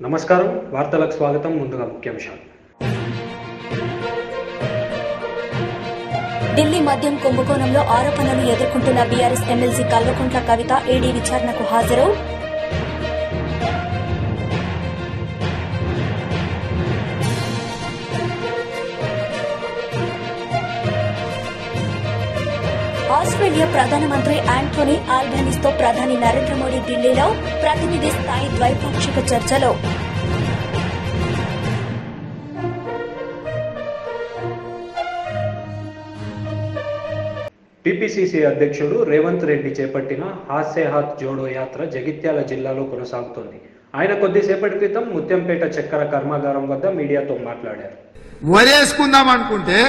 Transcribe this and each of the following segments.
నమస్కారం వార్తలకు స్వాగతం. ముందుగా ముఖ్యాంశాలు. ఢిల్లీ మద్యం కుంభకోణంలో ఆరోపణలు ఎదుర్కొంటున్న BRS MLC Kalvakuntla Kavitha ED విచారణకు హాజరు. ఆస్ట్రేలియా ప్రధానమంత్రి ఆంటోనీ ఆల్బనీస్తో ప్రధాని నరేంద్ర మోడీ ఢిల్లీలో ప్రతినిధి స్థాయి ద్వైపాక్షిక చర్చలు. టీపీసీసీ అధ్యక్షుడు రేవంత్ రెడ్డి చేపట్టిన హాస్య హాత్ జోడో యాత్ర జగిత్యాల జిల్లాలో కొనసాగుతోంది. ఆయన కొద్దిసేపటి క్రితం ముత్యంపేట చక్కెర కర్మాగారం వద్ద మీడియాతో మాట్లాడారు. వరేసుకుందాం అనుకుంటే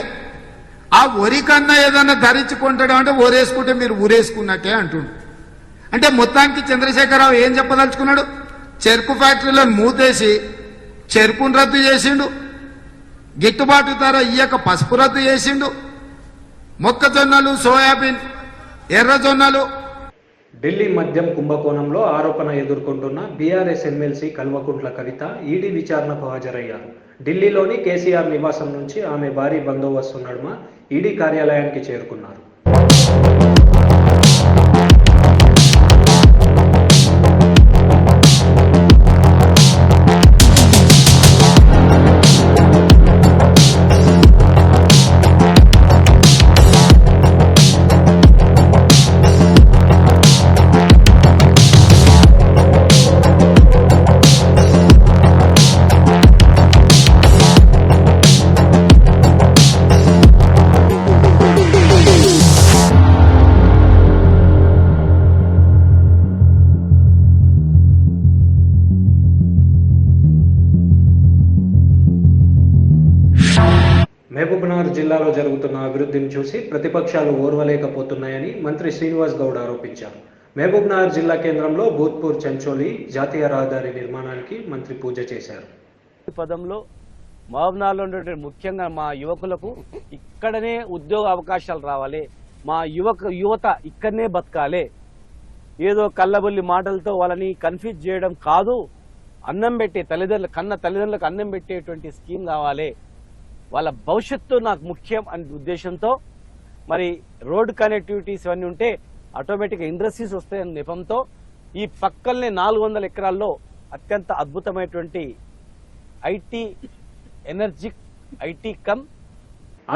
ఆ వరి కన్నా ఏదన్నా ధరించుకుంటాడు అంటే ఓరేసుకుంటే మీరు ఊరేసుకున్నట్టే అంటుండు. అంటే మొత్తానికి చంద్రశేఖరరావు ఏం చెప్పదలుచుకున్నాడు? చెరుకు ఫ్యాక్టరీలో మూతేసి చెరుకును రద్దు చేసిండు, గిట్టుబాటు ధర ఇయ్యక పసుపు రద్దు చేసిండు, మొక్కజొన్నలు, సోయాబీన్, ఎర్రజొన్నలు. ఢిల్లీ మద్యం కుంభకోణంలో ఆరోపణ ఎదుర్కొంటున్న BRS MLC Kalvakuntla Kavitha ED విచారణకు హాజరయ్యారు. ఢిల్లీలోని కేసీఆర్ నివాసం నుంచి ఆమె భారీ బందోబస్తు నడుమ ఈడీ కార్యాలయానికి చేరుకున్నారు. మహబూబ్నగర్ జిల్లాలో జరుగుతున్న అభివృద్ధిని చూసి ప్రతిపక్షాలు ఓర్వలేకపోతున్నాయని మంత్రి శ్రీనివాస్ గౌడ్ ఆరోపించారు. మహబూబ్నగర్ జిల్లా కేంద్రంలో భూత్పూర్ చంచోలి జాతీయ రహదారి నిర్మాణానికి మంత్రి పూజ చేశారు. ఈ పదంలో మహబూబ్నగర్లో ఉండే ముఖ్యంగా మా యువకులకు ఇక్కడనే ఉద్యోగ అవకాశాలు రావాలి, మా యువత ఇక్కడనే బతకాలి, ఏదో కళ్ళబొల్లి మాటలతో వాళ్ళని కన్ఫ్యూజ్ చేయడం కాదు, అన్నం పెట్టే తల్లిదండ్రులకు అన్నం పెట్టేటువంటి స్కీమ్ కావాలి, వాళ్ళ భవిష్యత్తు నాకు ముఖ్యం అనే ఉద్దేశంతో మరి రోడ్ కనెక్టివిటీస్ ఇవన్నీ ఉంటే ఆటోమేటిక్గా ఇండస్ట్రీస్ వస్తాయనే నెపంతో ఈ పక్కనే 400 ఎకరాల్లో అత్యంత అద్భుతమైనటువంటి ఐటీ కమ్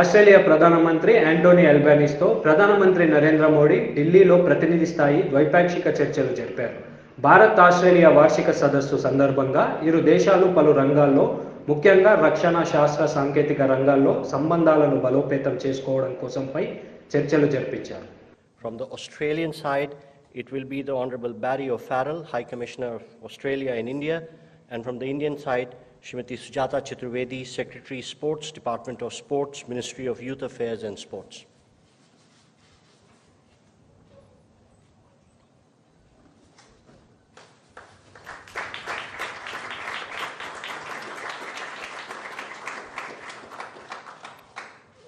ఆస్ట్రేలియా ప్రధానమంత్రి ఆంటోనీ ఆల్బనీస్తో ప్రధానమంత్రి నరేంద్ర మోడీ ఢిల్లీలో ప్రతినిధి స్థాయి ద్వైపాక్షిక చర్చలు జరిపారు. భారత్ ఆస్ట్రేలియా వార్షిక సదస్సు సందర్భంగా ఇరు దేశాలు పలు రంగాల్లో ముఖ్యంగా రక్షణ, శాస్త్ర, సాంకేతిక రంగాల్లో సంబంధాలను బలోపేతం చేసుకోవడం కోసంపై చర్చలు జరిపించారు. From the Australian side, it will be the Honorable Barry O'Farrell, High Commissioner of Australia in India, and from the Indian side, Srimati Sujata Chaturvedi, Secretary, Sports, Department of Sports, Ministry of Youth Affairs and Sports.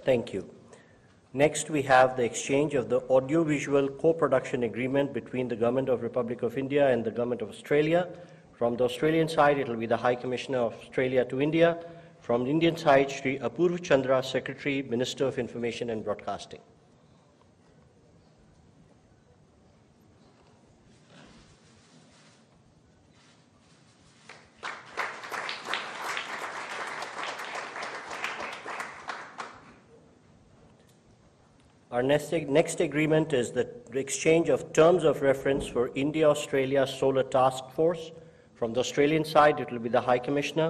Thank you. Next, we have the exchange of the audiovisual co-production agreement between the Government of Republic of India and the Government of Australia. From the Australian side, it will be the High Commissioner of Australia to India. From the Indian side, Sri Apurva Chandra, Secretary, Minister of Information and Broadcasting. Our next agreement is the exchange of terms of reference for India-Australia Solar Task Force. From the Australian side, it will be the High Commissioner,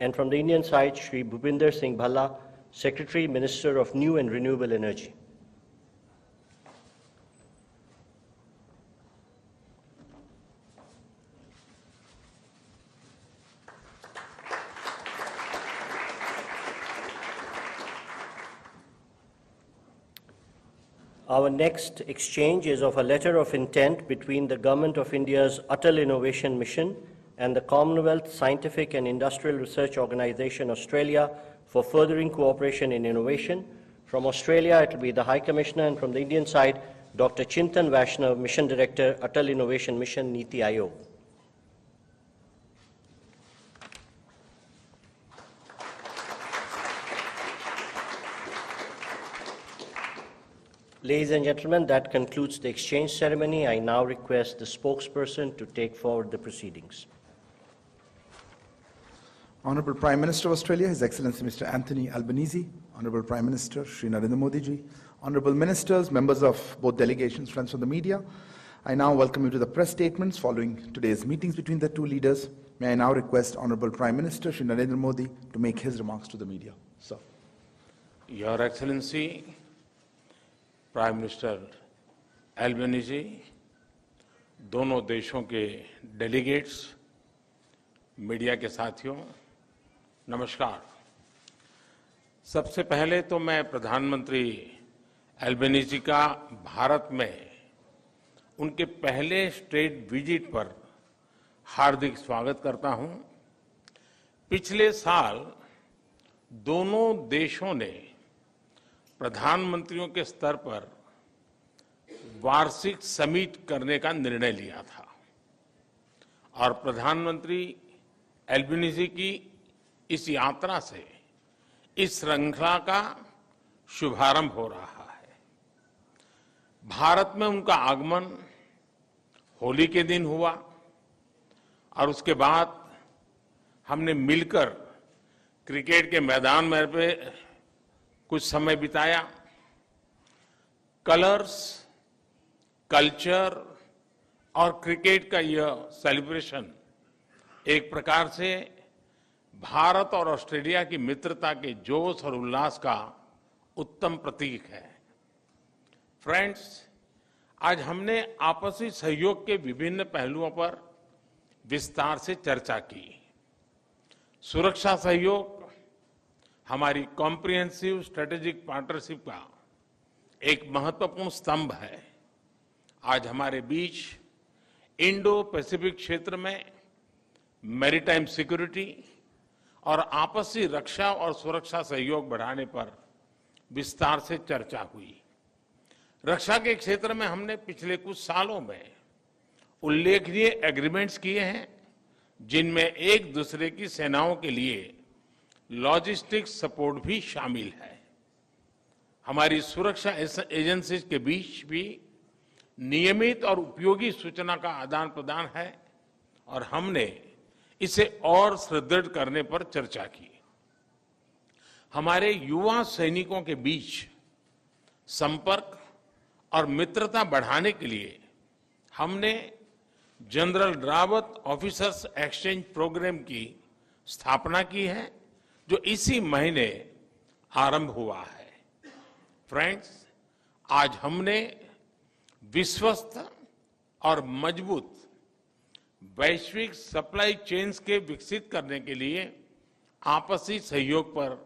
and from the Indian side, Shri Bhupinder Singh Bhalla, Secretary, Minister of New and Renewable Energy. Our next exchange is of a letter of intent between the Government of India's Atal Innovation Mission and the Commonwealth Scientific and Industrial Research Organisation Australia for furthering cooperation in innovation. From Australia, it will be the High Commissioner, and from the Indian side, Dr. Chintan Vaishnav, Mission Director, Atal Innovation Mission, Niti Aayog. Ladies and gentlemen, that concludes the exchange ceremony. I now request the spokesperson to take forward the proceedings. Honorable Prime Minister of Australia, His Excellency Mr. Anthony Albanese, Honorable Prime Minister Shri Narendra Modi ji, Honorable Ministers, members of both delegations, friends from the media, I now welcome you to the press statements following today's meetings between the two leaders. May I now request Honorable Prime Minister Shri Narendra Modi to make his remarks to the media. Sir. Your Excellency, Prime Minister Albanese, दोनों देशों के delegates, media के साथियों, नमस्कार। सबसे पहले तो मैं प्रधानमंत्री एल्बेनीजी का भारत में उनके पहले स्टेट विजिट पर हार्दिक स्वागत करता हूं। पिछले साल दोनों देशों ने प्रधानमंत्रियों के स्तर पर वार्षिक समिट करने का निर्णय लिया था और प्रधानमंत्री एल्बेनीजी की इस यात्रा से इस श्रृंखला का शुभारंभ हो रहा है। भारत में उनका आगमन होली के दिन हुआ और उसके बाद हमने मिलकर क्रिकेट के मैदान में पे कुछ समय बिताया। कलर्स, कल्चर और क्रिकेट का यह सेलिब्रेशन एक प्रकार से भारत और ऑस्ट्रेलिया की मित्रता के जोश और उल्लास का उत्तम प्रतीक है। फ्रेंड्स, आज हमने आपसी सहयोग के विभिन्न पहलुओं पर विस्तार से चर्चा की। सुरक्षा सहयोग हमारी कॉम्प्रिहेंसिव स्ट्रेटेजिक पार्टनरशिप का एक महत्वपूर्ण स्तंभ है। आज हमारे बीच इंडो पैसिफिक क्षेत्र में मैरीटाइम सिक्योरिटी और आपसी रक्षा और सुरक्षा सहयोग बढ़ाने पर विस्तार से चर्चा हुई। रक्षा के क्षेत्र में हमने पिछले कुछ सालों में उल्लेखनीय एग्रीमेंट्स किए हैं, जिनमें एक दूसरे की सेनाओं के लिए लॉजिस्टिक्स सपोर्ट भी शामिल है। हमारी सुरक्षा एजेंसीज के बीच भी नियमित और उपयोगी सूचना का आदान प्रदान है और हमने इसे और सुदृढ़ करने पर चर्चा की। हमारे युवा सैनिकों के बीच संपर्क और मित्रता बढ़ाने के लिए हमने general Rawat officers exchange program की स्थापना की है, जो इसी महीने आरंभ हुआ है। फ्रेंड्स, आज हमने विश्वस्त और मजबूत वैश्विक सप्लाई चेन्स के विकसित करने के लिए आपसी सहयोग पर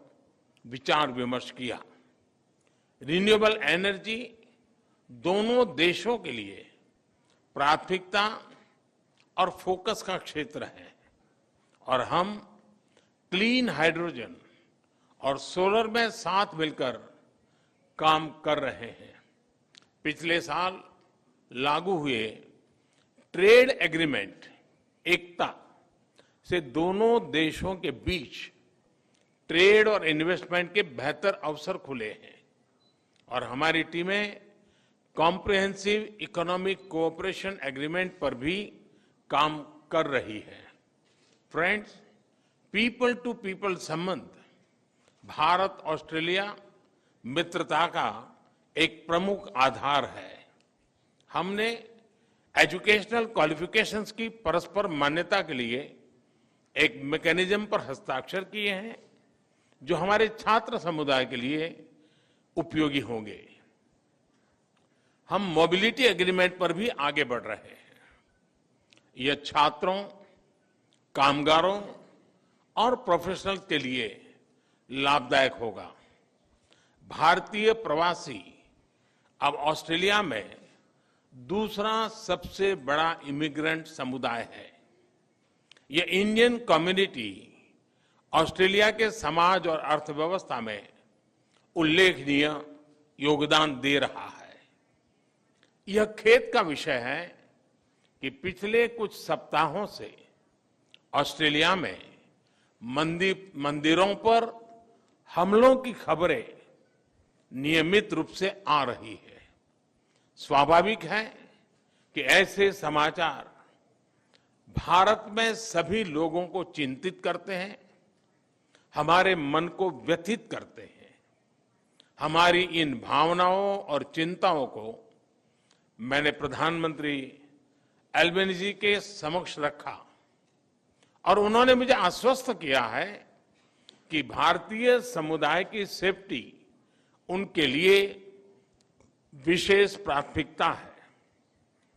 विचार विमर्श किया। रिन्यूएबल एनर्जी दोनों देशों के लिए प्राथमिकता और फोकस का क्षेत्र है और हम क्लीन हाइड्रोजन और सोलर में साथ मिलकर काम कर रहे हैं। पिछले साल लागू हुए ट्रेड एग्रीमेंट एकता से दोनों देशों के बीच ट्रेड और इन्वेस्टमेंट के बेहतर अवसर खुले हैं और हमारी टीमें कॉम्प्रिहेंसिव इकोनॉमिक कोऑपरेशन एग्रीमेंट पर भी काम कर रही है। फ्रेंड्स, पीपल टू पीपल संबंध भारत ऑस्ट्रेलिया मित्रता का एक प्रमुख आधार है। हमने एजुकेशनल क्वालिफिकेशंस की परस्पर मान्यता के लिए एक मैकेनिज्म पर हस्ताक्षर किए हैं, जो हमारे छात्र समुदाय के लिए उपयोगी होंगे। हम मोबिलिटी एग्रीमेंट पर भी आगे बढ़ रहे हैं। यह छात्रों, कामगारों और प्रोफेशनल्स के लिए लाभदायक होगा। भारतीय प्रवासी अब ऑस्ट्रेलिया में दूसरा सबसे बड़ा इमिग्रेंट समुदाय है। यह इंडियन कम्युनिटी ऑस्ट्रेलिया के समाज और अर्थव्यवस्था में उल्लेखनीय योगदान दे रहा है। यह खेद का विषय है कि पिछले कुछ सप्ताहों से ऑस्ट्रेलिया में मंदिरों पर हमलों की खबरें नियमित रूप से आ रही है। स्वाभाविक है कि ऐसे समाचार भारत में सभी लोगों को चिंतित करते हैं, हमारे मन को व्यथित करते हैं। हमारी इन भावनाओं और चिंताओं को मैंने प्रधानमंत्री एल्बेनीजी के समक्ष रखा और उन्होंने मुझे आश्वस्त किया है कि भारतीय समुदाय की सेफ्टी उनके लिए विशेष प्राथमिकता है।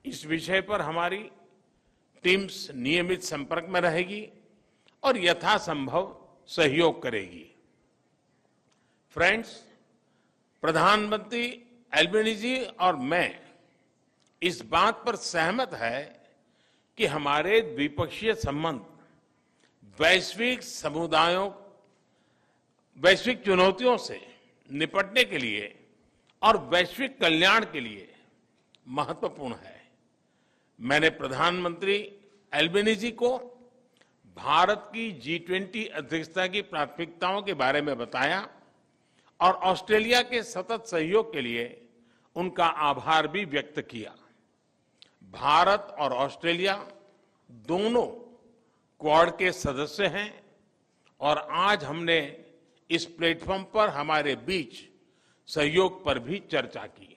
इस विषय पर हमारी टीम्स नियमित संपर्क में रहेगी और यथासंभव सहयोग करेगी। फ्रेंड्स, प्रधानमंत्री एल्बेनीजी और मैं इस बात पर सहमत है कि हमारे द्विपक्षीय संबंध वैश्विक चुनौतियों से निपटने के लिए और वैश्विक कल्याण के लिए महत्वपूर्ण है। मैंने प्रधानमंत्री एल्बेनीजी को भारत की G20 अध्यक्षता की प्राथमिकताओं के बारे में बताया और ऑस्ट्रेलिया के सतत सहयोग के लिए उनका आभार भी व्यक्त किया। भारत और ऑस्ट्रेलिया दोनों क्वाड के सदस्य हैं और आज हमने इस प्लेटफॉर्म पर हमारे बीच सहयोग पर भी चर्चा की।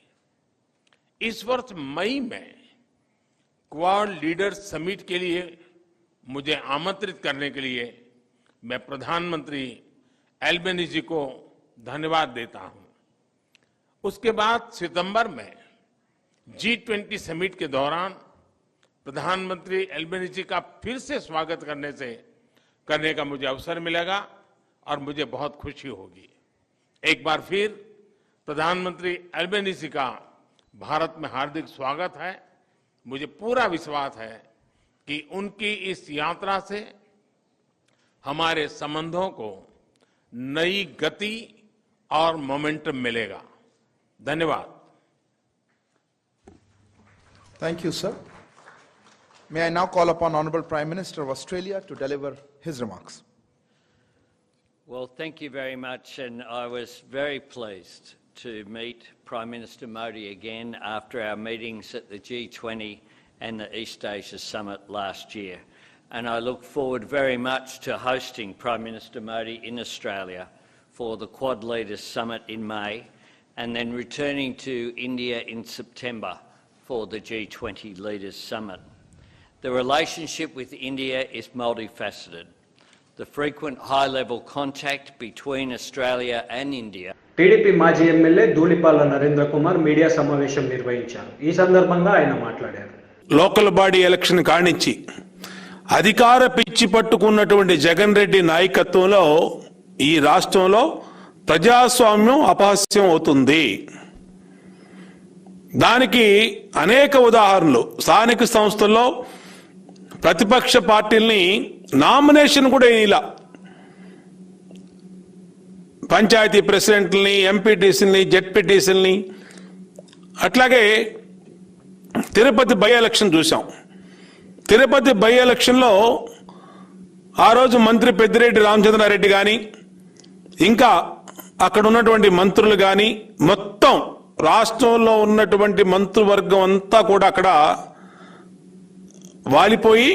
इस वर्ष मई में क्वाड लीडर्स समिट के लिए मुझे आमंत्रित करने के लिए मैं प्रधानमंत्री एल्बेनीजी को धन्यवाद देता हूं। उसके बाद सितंबर में G20 समिट के दौरान प्रधानमंत्री एल्बेनीजी का फिर से स्वागत करने का मुझे अवसर मिलेगा और मुझे बहुत खुशी होगी। एक बार फिर प्रधानमंत्री एल्बेनीजी का भारत में हार्दिक स्वागत है। मुझे पूरा विश्वास है कि उनकी इस यात्रा से हमारे संबंधों को नई गति और मोमेंटम मिलेगा। धन्यवाद। Thank you, sir. May I now call upon Honorable Prime Minister of Australia to deliver his remarks. Well, thank you very much, and I was very pleased to meet Prime Minister Modi again after our meetings at the G20 and the East Asia Summit last year. And I look forward very much to hosting Prime Minister Modi in Australia for the Quad Leaders Summit in May, and then returning to India in September for the G20 Leaders Summit. The relationship with India is multifaceted. The frequent high-level contact between Australia and India. TDP మాజీ MLA Dhulipala Narendra Kumar media సమావేశం నిర్వహించారు. ఈ సందర్భంగా ఆయన మాట్లాడారు. Local body election కానిచ్చి అధికార పిచ్చి పట్టుకున్నటువంటి జగన్ రెడ్డి నాయకత్వంలో ఈ రాష్ట్రంలో ప్రజాస్వామ్యం అపహాస్యం అవుతుంది. దానికి అనేక ఉదాహరణలు. స్థానిక సంస్థల్లో ప్రతిపక్ష పార్టీల్ని నామినేషన్ కూడా ఇలా పంచాయతీ ప్రెసిడెంట్లని, ఎంపీటీసీలని, జెడ్పీటీసీలని, అట్లాగే తిరుపతి బై ఎలక్షన్ చూసాం. తిరుపతి బై ఎలక్షన్లో ఆ రోజు మంత్రి పెద్దిరెడ్డి రామచంద్రారెడ్డి కానీ ఇంకా అక్కడ ఉన్నటువంటి మంత్రులు కానీ మొత్తం రాష్ట్రంలో ఉన్నటువంటి మంత్రివర్గం అంతా కూడా అక్కడ వాలిపోయి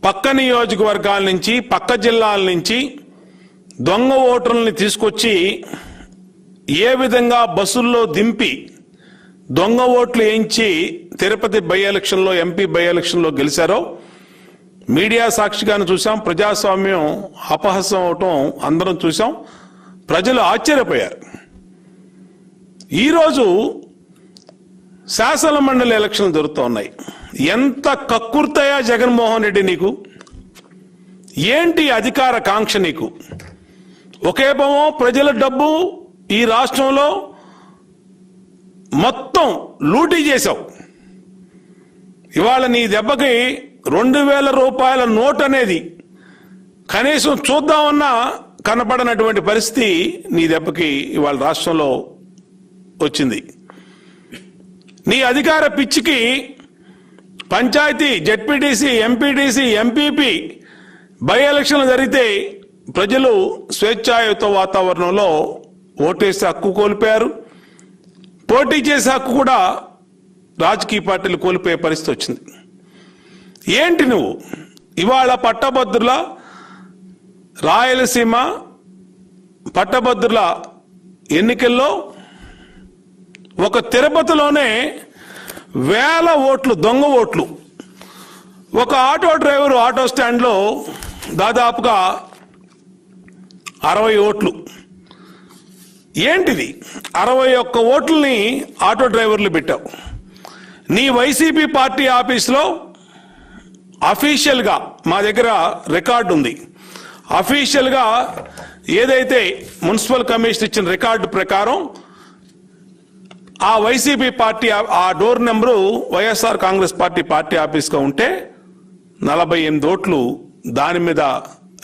పక్క నియోజకవర్గాల నుంచి పక్క జిల్లాల నుంచి దొంగ ఓటర్లని తీసుకొచ్చి ఏ విధంగా బస్సుల్లో దింపి దొంగ ఓట్లు వేయించి తిరుపతి బై ఎలక్షన్లో ఎంపీ బై ఎలక్షన్లో గెలిచారో మీడియా సాక్షిగానే చూసాం. ప్రజాస్వామ్యం అపహాస్యం అవటం అందరం చూసాం. ప్రజలు ఆశ్చర్యపోయారు. ఈరోజు శాసన మండలి ఎలక్షన్లు జరుగుతున్నాయి. ఎంత కక్కుర్తయా జగన్మోహన్ రెడ్డి నీకు? ఏంటి అధికార కాంక్ష నీకు? ఒకేమో ప్రజల డబ్బు ఈ రాష్ట్రంలో మొత్తం లూటీ చేశావు. ఇవాళ నీ దెబ్బకి 2000 రూపాయల నోట్ అనేది కనీసం చూద్దామన్నా కనపడనటువంటి పరిస్థితి నీ దెబ్బకి ఇవాళ రాష్ట్రంలో వచ్చింది. నీ అధికార పిచ్చికి panchayati, ZPTC, MPTC, MPP by ఎలక్షన్లు జరిగితే ప్రజలు స్వేచ్ఛాయుత వాతావరణంలో ఓటేసి హక్కు కోల్పోయారు. పోటీ చేసే హక్కు కూడా రాజకీయ పార్టీలు కోల్పోయే పరిస్థితి వచ్చింది. ఏంటి నువ్వు ఇవాళ పట్టభద్రుల రాయలసీమ పట్టభద్రుల ఎన్నికల్లో ఒక తిరుపతిలోనే వేల ఓట్లు, దొంగ ఓట్లు. ఒక ఆటో డ్రైవరు ఆటో స్టాండ్లో దాదాపుగా 60 ఓట్లు. ఏంటిది? 61 ఓట్లని ఆటో డ్రైవర్లు పెట్టావు. నీ వైసీపీ పార్టీ ఆఫీస్లో అఫీషియల్గా మా దగ్గర రికార్డు ఉంది. అఫీషియల్గా ఏదైతే మున్సిపల్ కమిషన్ ఇచ్చిన రికార్డు ప్రకారం ఆ వైసీపీ పార్టీ ఆ door number YSR Congress party ఆఫీస్గా ఉంటే 48 ఓట్లు దాని మీద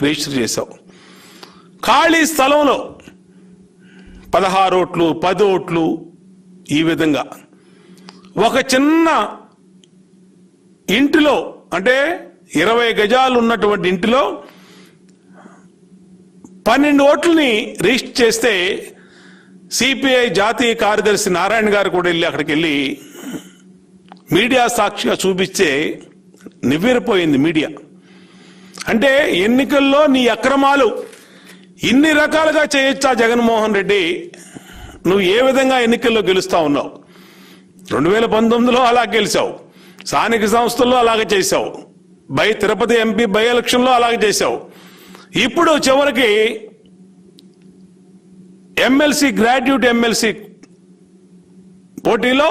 రిజిస్టర్ చేశావు. ఖాళీ స్థలంలో 16 ఓట్లు, 10 ఓట్లు, ఈ విధంగా ఒక చిన్న ఇంటిలో, అంటే 20 గజాలు ఉన్నటువంటి ఇంటిలో 12 ఓట్లని రిజిస్టర్ చేస్తే సిపిఐ జాతీయ కార్యదర్శి నారాయణ గారు కూడా అక్కడికి వెళ్ళి మీడియా సాక్షిగా చూపిస్తే నివ్వెరపోయింది మీడియా. అంటే ఎన్నికల్లో నీ అక్రమాలు ఇన్ని రకాలుగా చేయొచ్చా జగన్మోహన్ రెడ్డి? నువ్వు ఏ విధంగా ఎన్నికల్లో గెలుస్తా ఉన్నావు? 2019లో అలా గెలిచావు, స్థానిక సంస్థల్లో అలాగే చేశావు, తిరుపతి ఎంపీ బై ఎలక్షన్లో అలాగే చేశావు. ఇప్పుడు చివరికి ఎమ్మెల్సీ, గ్రాడ్యుయేట్ ఎమ్మెల్సీ పోటీలో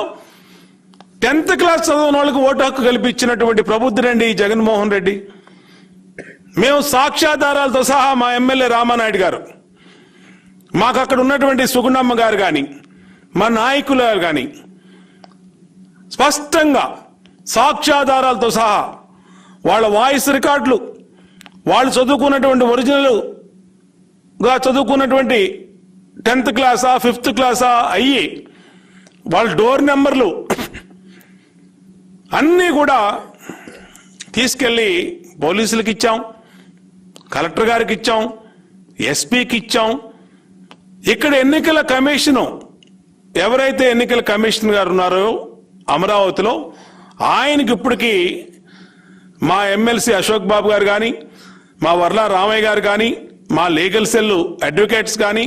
10th క్లాస్ చదివిన వాళ్ళకి ఓటు హక్కు కల్పించినటువంటి ప్రబుద్ధుడండి జగన్మోహన్ రెడ్డి. మేము సాక్ష్యాధారాలతో సహా మా ఎమ్మెల్యే రామానాయుడు గారు, మాకు అక్కడ ఉన్నటువంటి సుగుణమ్మ గారు కానీ, మా నాయకులు కానీ స్పష్టంగా సాక్ష్యాధారాలతో సహా వాళ్ళ వాయిస్ రికార్డులు, వాళ్ళు చదువుకున్నటువంటి ఒరిజినల్గా చదువుకున్నటువంటి 10th క్లాసా 5th క్లాసా అయ్యి వాళ్ళ డోర్ నెంబర్లు అన్నీ కూడా తీసుకెళ్ళి పోలీసులకు ఇచ్చాం, కలెక్టర్ గారికి ఇచ్చాం, ఎస్పీకి ఇచ్చాం. ఇక్కడ ఎన్నికల కమిషను, ఎవరైతే ఎన్నికల కమిషనర్ గారు ఉన్నారో అమరావతిలో, ఆయనకి ఇప్పటికీ మా ఎమ్మెల్సీ అశోక్ బాబు గారు కానీ, మా వర్లా రామయ్య గారు కానీ, మా లీగల్ సెల్ అడ్వకేట్స్ కానీ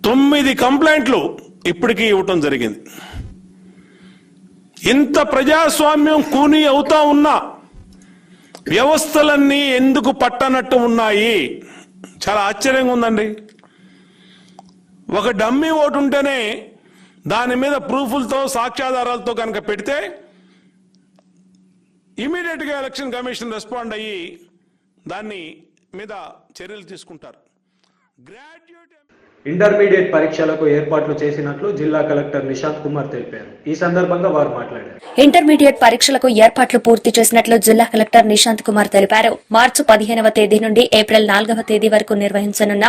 9 కంప్లైంట్లు ఇప్పటికీ ఇవ్వటం జరిగింది. ఇంత ప్రజాస్వామ్యం కూని అవుతా ఉన్నా వ్యవస్థలన్నీ ఎందుకు పట్టనట్టు ఉన్నాయి? చాలా ఆశ్చర్యంగా ఉందండి. ఒక డమ్మీ ఓటు ఉంటేనే దాని మీద ప్రూఫ్లతో, సాక్ష్యాధారాలతో కనుక పెడితే ఇమీడియట్ గా ఎలక్షన్ కమిషన్ రెస్పాండ్ అయ్యి దాన్ని మీద చర్యలు తీసుకుంటారు. ఇంటర్మీడియట్ పరీక్షలకు ఏర్పాట్లు చేసినట్లు జిల్లా కలెక్టర్ నిశాంత్ కుమార్ తెలిపారు. ఈ సందర్భంగా వారు మాట్లాడారు. ఇంటర్మీడియట్ పరీక్షలకు ఏర్పాట్లు పూర్తి చేసినట్లు జిల్లా కలెక్టర్ నిశాంత్ కుమార్ తెలిపారు. మార్చి 15వ తేదీ నుండి ఏప్రిల్ 4వ తేదీ వరకు నిర్వహించనున్న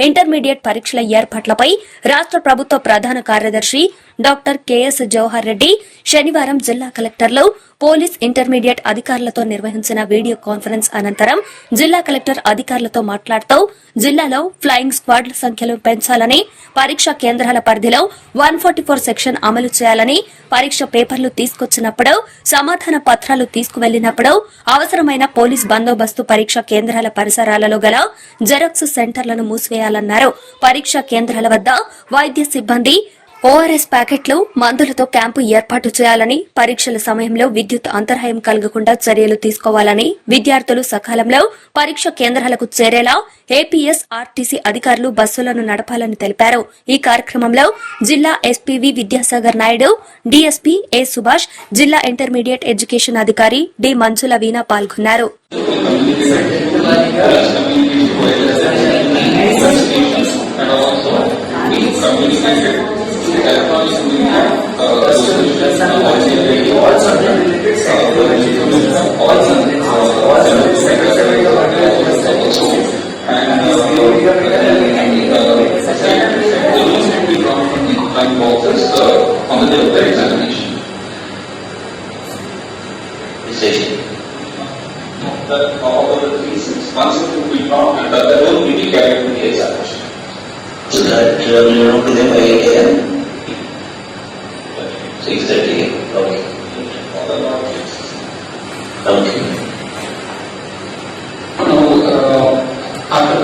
ఇంటర్మీడియట్ పరీక్షల ఏర్పాట్లపై రాష్ట ప్రభుత్వ ప్రధాన కార్యదర్శి డాక్టర్ కెఎస్ జవహర్ రెడ్డి శనివారం జిల్లా కలెక్టర్లు, పోలీస్, ఇంటర్మీడియట్ అధికారులతో నిర్వహించిన వీడియో కాన్ఫరెన్స్ అనంతరం జిల్లా కలెక్టర్ అధికారులతో మాట్లాడుతూ జిల్లాలో ఫ్లయింగ్ స్క్వాడ్ల సంఖ్యను పెంచాలని, పరీక్షా కేంద్రాల పరిధిలో 144 సెక్షన్ అమలు చేయాలని, పరీక్ష పేపర్లు తీసుకొచ్చినప్పుడు, సమాధాన పత్రాలు తీసుకువెళ్లినప్పుడు అవసరమైన పోలీస్ బందోబస్తు పరీక్షా కేంద్రాల పరిసరాలలో గల జెరాక్స్ సెంటర్లను మూసివేయాలన్నారు. పరీక్షా కేంద్రాల వద్ద వైద్య సిబ్బంది, ఓఆర్ఎస్ ప్యాకెట్లు, మందులతో క్యాంపు ఏర్పాటు చేయాలని, పరీక్షల సమయంలో విద్యుత్ అంతరాయం కలగకుండా చర్యలు తీసుకోవాలని, విద్యార్థులు సకాలంలో పరీక్ష కేంద్రాలకు చేరేలా ఏపీఎస్, ఆర్టీసీ అధికారులు బస్సులను నడపాలని తెలిపారు. ఈ కార్యక్రమంలో జిల్లా ఎస్పీవి విద్యాసాగర్ నాయుడు, డీఎస్పీ ఏ సుభాష్, జిల్లా ఇంటర్మీడియట్ ఎడ్యుకేషన్ అధికారి డి మంజుల వీణ పాల్గొన్నారు. 6:30. Okay. Okay. Now, after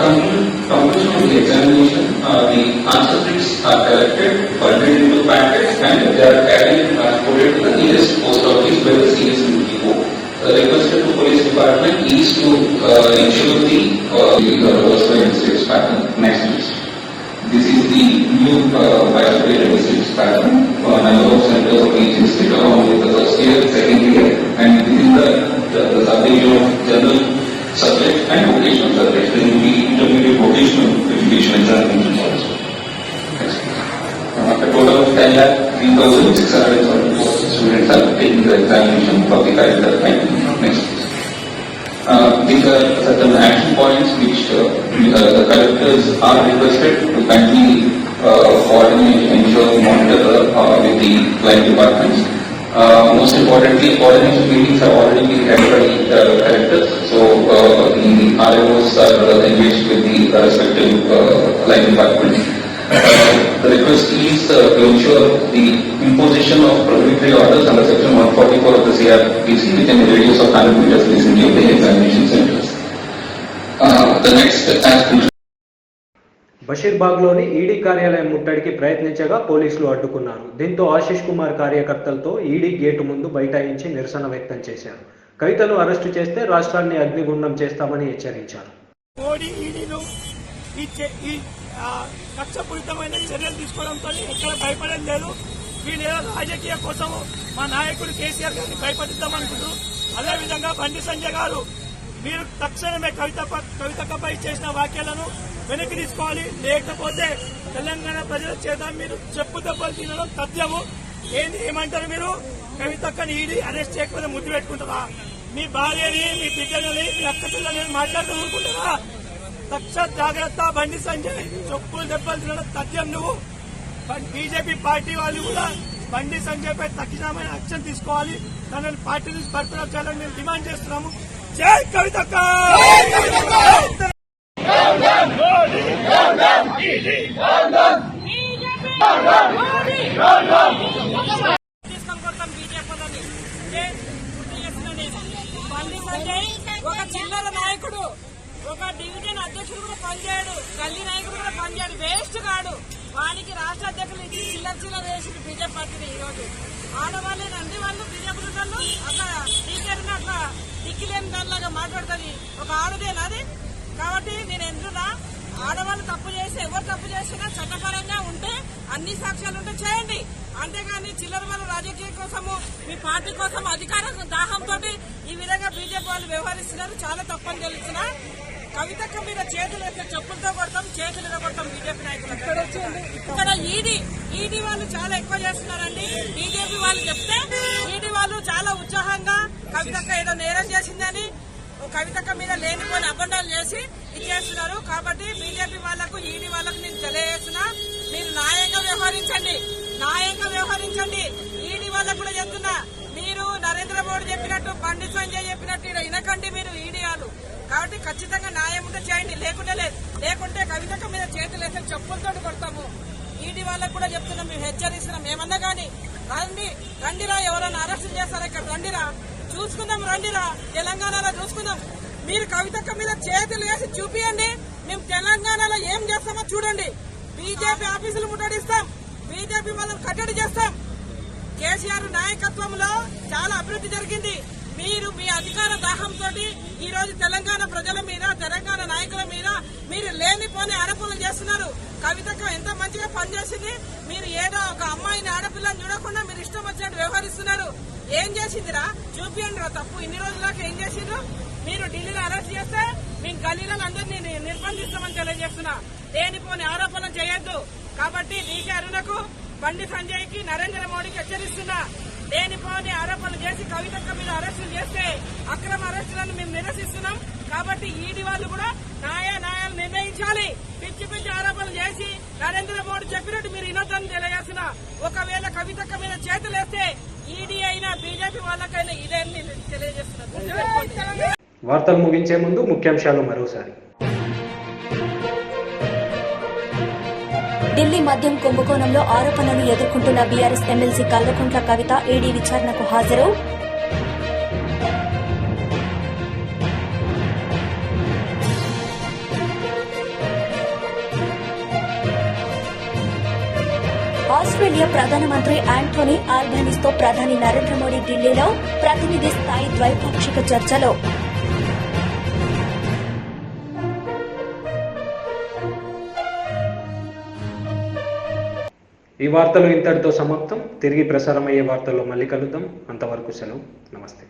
completion of the examination, the answer sheets are collected, bundled into packets, and they are carried and transported to the nearest post office by the CS in depot. The requested to police department is to ensure the versatile districts pattern. Next, please. This is the new versatile districts pattern. Number of centers of each district along with the first year, second year, and this is the subdivision of general subject and vocational subject. There will be intermediate vocational education examinations also. Next. A total of 10,03,674 students are taking the examination for the current time. Next. These are certain action points which the collectors are requested to kindly coordinate, ensure, monitor with the client departments. Most importantly, coordination meetings have already been held by the collectors. So the RMOs are engaged with the respective line departments. The request is to ensure the imposition of prohibitory orders under section 144 of the CRPC within a radius of 100 meters vicinity of the examination centers. The next aspect. బషీర్బాగ్లోని ED కార్యాలయం ముట్టడికి ప్రయత్నించగా పోలీసులు అడ్డుకున్నారు. దీంతో ఆశిష్ కుమార్ కార్యకర్తలతో ED gate ముందు బైఠాయించి నిరసన వ్యక్తం చేశారు. కవితను అరెస్టు చేస్తే రాష్ట్రాన్ని అగ్నిగుండం చేస్తామని హెచ్చరించారు. మోడీ ఈడీలు ఈ కక్షపూరితమైన చర్యలు తీసుకోవడంతో ఎక్కడ భయపడడం లేదు. వీళ్ళు రాజకీయ కోసం మా నాయకుడు కేసీఆర్ గారిని భయపడిద్దామనుకుంటూ, అదేవిధంగా బండి సంజయ్ గారు మీరు తక్షణమే కవితపై చేసిన వ్యాఖ్యలను వెనక్కి తీసుకోవాలి. లేకపోతే తెలంగాణ ప్రజల చేత మీరు చెప్పు దెబ్బలు తినడం తథ్యము. ఏమంటారు మీరు? కవితక్కని ఈడీ అరెస్ట్ చేయకపోతే ముద్దు పెట్టుకుంటారా? మీ భార్యని, మీ బిడ్డలని, మీ అక్క పిల్లలని మాట్లాడుతూ ఊరుకుంటారా? తక్షణ జాగ్రత్త. బండి సంజయ్ చెప్పులు దెబ్బలు తినడం తథ్యం. నువ్వు బీజేపీ పార్టీ వాళ్ళు కూడా బండి సంజయ్ పై తక్షణమైన యాక్షన్ తీసుకోవాలి. తనని పార్టీ నుంచి బర్తరఫ్ చేయాలని మేము డిమాండ్ చేస్తున్నాము. జై కవితక్క. బండి సంజయ్ ఒక చిల్లర నాయకుడు, ఒక డివిజన్ అధ్యక్షుడు కూడా పనిచేయడు, గల్లీ నాయకుడు కూడా పనిచేయడు, వేస్ట్ కాడు. వానికి రాష్ట్ర అధ్యక్షులు ఇచ్చి చిల్లర వేసి బీజేపీ పార్టీని ఈరోజు ఆడవాళ్ళే నంది వాళ్ళు బీజేపీ వాళ్ళు అట్లా టీచర్ని అట్లా దిక్కిలేని దానిలాగా మాట్లాడుతుంది. ఒక ఆడదేనాది. కాబట్టి నేను ఎందుకున్నా ఆడవాళ్ళు తప్పు చేసి ఎవరు తప్పు చేసినా చట్టపరంగా ఉంటే అన్ని సాక్ష్యాలు ఉంటే చేయండి. అంతేగాని చిల్లర వాళ్ళ రాజకీయం కోసము మీ పార్టీ కోసం అధికార దాహంతో ఈ విధంగా బీజేపీ వాళ్ళు వ్యవహరిస్తున్నారు. చాలా తప్పని తెలుస్తున్నా. కవితక్క మీద చేతులు వేస్తే చెప్పులతో కొడతాం, చేతులతో కొడతాం బీజేపీ నాయకులు. ఇక్కడ ఈడీ వాళ్ళు చాలా ఎక్కువ చేస్తున్నారండి. బీజేపీ వాళ్ళు చెప్తే ఈడీ వాళ్ళు చాలా ఉత్సాహంగా కవితక్క ఏదో నేరం చేసిందని కవితక్క మీద లేనిపోయిన అబండాలు చేసి ఇచ్చేస్తున్నారు. కాబట్టి బీజేపీ వాళ్లకు, ఈడీ వాళ్లకు నేను తెలియజేస్తున్నా, మీరు న్యాయంగా వ్యవహరించండి. ఈడీ వాళ్ళకు కూడా చెప్తున్నా, మీరు నరేంద్ర మోడీ చెప్పినట్టు, బండి సంజయ్ చెప్పినట్టు వినకండి మీరు ఈడీ వాళ్ళు. కాబట్టి ఖచ్చితంగా న్యాయం ఉంటే చేయండి, లేకుంటే కవితక్క మీద చేతులు వేస్తే చెప్పులతో కొడతాము. ఈడీ వాళ్ళకు కూడా చెప్తున్నాం, మేము హెచ్చరిస్తున్నాం. ఏమన్నా కానీ రండిరా, ఎవరైనా అరెస్ట్ చేస్తారా ఇక్కడ రండిరా, చూసుకుందాం, రండిరా, తెలంగాణలో చూసుకుందాం. మీరు కవితక్క మీద చేతులు వేసి చూపియండి, మేము తెలంగాణలో ఏం చేస్తామో చూడండి. బీజేపీ ఆఫీసులు ముట్టడిస్తాం, బీజేపీ వాళ్ళని కట్టడి చేస్తాం. కేసీఆర్ నాయకత్వంలో చాలా అభివృద్ధి జరిగింది. మీరు మీ అధికార దాహంతో ఈ రోజు తెలంగాణ ప్రజల మీద, తెలంగాణ నాయకుల మీద మీరు లేనిపోని ఆరోపణలు చేస్తున్నారు. కవితక్క ఎంత మంచిగా పనిచేసింది. మీరు ఏదో ఒక అమ్మాయిని, ఆడపిల్లని చూడకుండా మీరు ఇష్టం వచ్చినట్టు వ్యవహరిస్తున్నారు. ఏం చేసిందిరా? చూపియండి రా తప్పు. ఇన్ని రోజులకు ఏం చేసిండ్రు? మీరు ఢిల్లీలో అరెస్ట్ చేస్తే మేము గల్లీలను అందరినీ నిర్బంధిస్తామని తెలియజేస్తున్నా. లేనిపోని ఆరోపణలు చేయొద్దు. కాబట్టి డీకే అరుణకు, బండి సంజయ్ కి, నరేంద్ర మోడీకి హెచ్చరిస్తున్నా, లేనిపోని ఆరోపణలు చేసి కవితక్క మీద అరెస్టులు చేస్తే అక్రమ అరెస్టులను మేము నిరసిస్తున్నాం. కాబట్టి ఈడీ వాళ్ళు కూడా న్యాయాలు నిర్ణయించాలి. పిచ్చి ఆరోపణలు చేసి నరేంద్ర మోడీ చెప్పినట్టు మీరు వినొద్దని తెలియజేస్తున్నా. ఒకవేళ కవితక్క మీద చేతులేస్తే ఈడీ అయినా బీజేపీ వాళ్ళకైనా ఇదే తెలియజేస్తున్నారు. వార్తలు ముగించే ముందు ముఖ్యాంశాలు మరోసారి. ఢిల్లీ మద్యం కుంభకోణంలో ఆరోపణలు ఎదుర్కొంటున్న BRS MLC Kalvakuntla Kavitha ED విచారణకు హాజరు. ఆస్ట్రేలియా ప్రధానమంత్రి ఆంటోనీ ఆల్బనీస్తో ప్రధాని నరేంద్ర మోడీ ఢిల్లీలో ప్రతినిధి స్థాయి ద్వైపాక్షిక చర్చలు. ఈ వార్తలు ఇంతటితో సమాప్తం. తిరిగి ప్రసారమయ్యే వార్తల్లో మళ్ళీ కలుద్దాం. అంతవరకు సెలవు. నమస్తే.